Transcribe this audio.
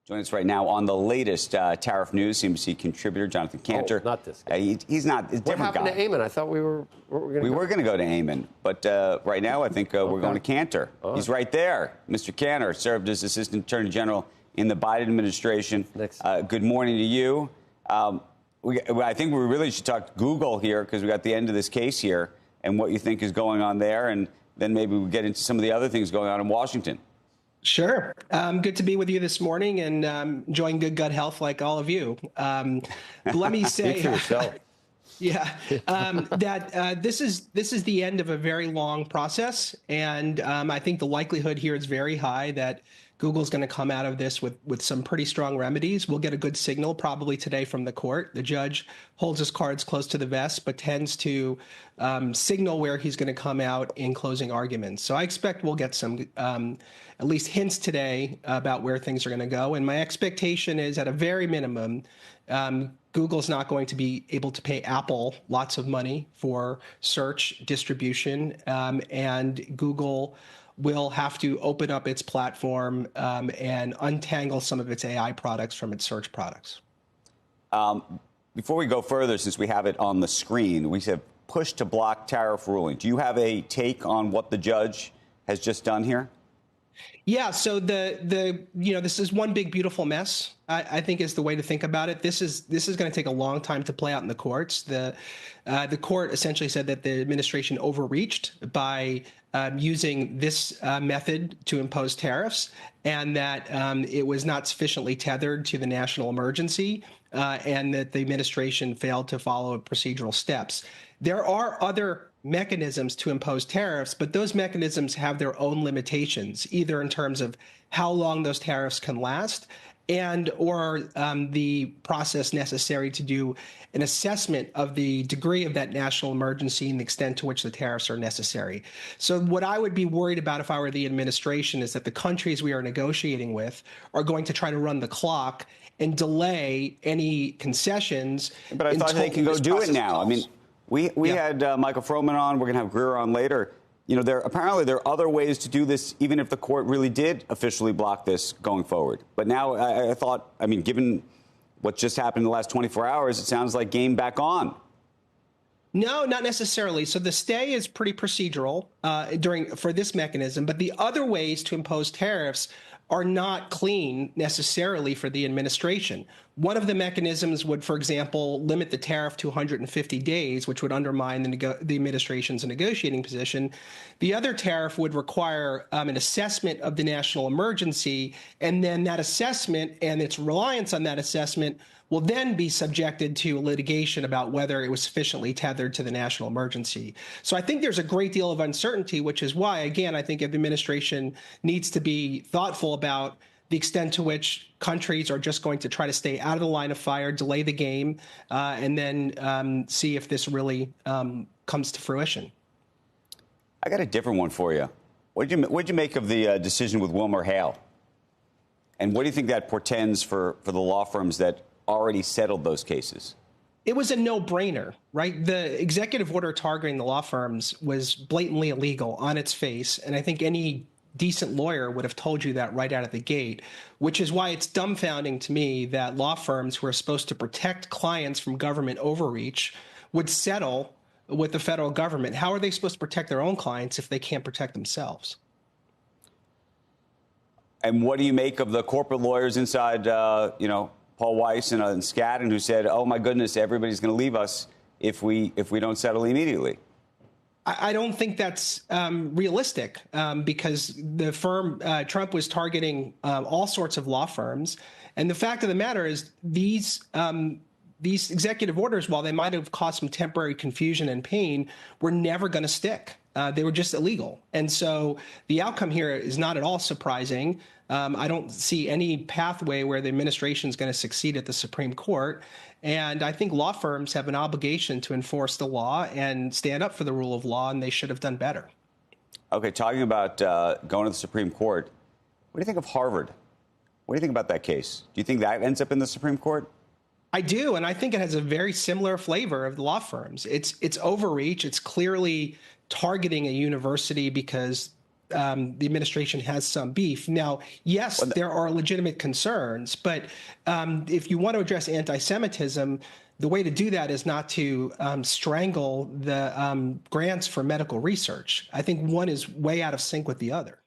Joining us right now on the latest tariff news, CNBC contributor Jonathan Kanter. Oh, not this guy. He's not a different guy. What happened to Eamon? I thought we were going to go to Eamon, but right now I think we're going to Kanter. He's right there. Mr. Kanter served as Assistant Attorney General in the Biden administration. Good morning to you. I think we really should talk Google here because we got the end of this case here and what you think is going on there, and then maybe we'll get into some of the other things going on in Washington. Sure. Good to be with you this morning and enjoying good gut health like all of you. Let me say, that this is the end of a very long process, and I think the likelihood here is very high that Google's going to come out of this with some pretty strong remedies. We'll get a good signal probably today from the court. The judge holds his cards close to the vest, but tends to signal where he's going to come out in closing arguments. So I expect we'll get some at least hints today about where things are going to go. And my expectation is, at a very minimum, Google's not going to be able to pay Apple lots of money for search distribution, and Google will have to open up its platform and untangle some of its AI products from its search products. Before we go further, since we have it on the screen, we said push to block tariff ruling. Do you have a take on what the judge has just done here? Yeah, so this is one big beautiful mess, I think, is the way to think about it. This is going to take a long time to play out in the courts. The court essentially said that the administration overreached by using this method to impose tariffs, and that it was not sufficiently tethered to the national emergency, and that the administration failed to follow procedural steps. There are other mechanisms to impose tariffs, but those mechanisms have their own limitations, either in terms of how long those tariffs can last and or the process necessary to do an assessment of the degree of that national emergency and the extent to which the tariffs are necessary. So what I would be worried about if I were the administration is that the countries we are negotiating with are going to try to run the clock and delay any concessions. But I thought they can go do it now. I mean, we had Michael Froman on. We're going to have Greer on later. You know, there are other ways to do this, even if the court really did officially block this going forward. But now I thought, I mean, given what just happened in the last 24 hours, it sounds like game back on. No, not necessarily. So the stay is pretty procedural for this mechanism, but the other ways to impose tariffs are not clean necessarily for the administration. One of the mechanisms would, for example, limit the tariff to 150 days, which would undermine the administration's negotiating position. The other tariff would require an assessment of the national emergency, and then that assessment and its reliance on that assessment will then be subjected to litigation about whether it was sufficiently tethered to the national emergency. So I think there's a great deal of uncertainty, which is why, again, I think the administration needs to be thoughtful about the extent to which countries are just going to try to stay out of the line of fire, delay the game, and then see if this really comes to fruition. I got a different one for you. What'd you make of the decision with WilmerHale? And what do you think that portends for the law firms that already settled those cases? It was a no-brainer, right? The executive order targeting the law firms was blatantly illegal on its face, and I think any decent lawyer would have told you that right out of the gate, which is why it's dumbfounding to me that law firms who are supposed to protect clients from government overreach would settle with the federal government. How are they supposed to protect their own clients if they can't protect themselves? And what do you make of the corporate lawyers inside, Paul Weiss and Skadden, who said, "Oh my goodness, everybody's going to leave us if we don't settle immediately"? I don't think that's realistic because the firm Trump was targeting all sorts of law firms, and the fact of the matter is these executive orders, while they might have caused some temporary confusion and pain, were never going to stick. They were just illegal, and so the outcome here is not at all surprising. I don't see any pathway where the administration is going to succeed at the Supreme Court. And I think law firms have an obligation to enforce the law and stand up for the rule of law, and they should have done better. Okay, talking about going to the Supreme Court, what do you think of Harvard? What do you think about that case? Do you think that ends up in the Supreme Court? I do, and I think it has a very similar flavor of the law firms. It's overreach. It's clearly targeting a university because the administration has some beef. Now, yes, there are legitimate concerns, but if you want to address anti-Semitism, the way to do that is not to strangle the grants for medical research. I think one is way out of sync with the other.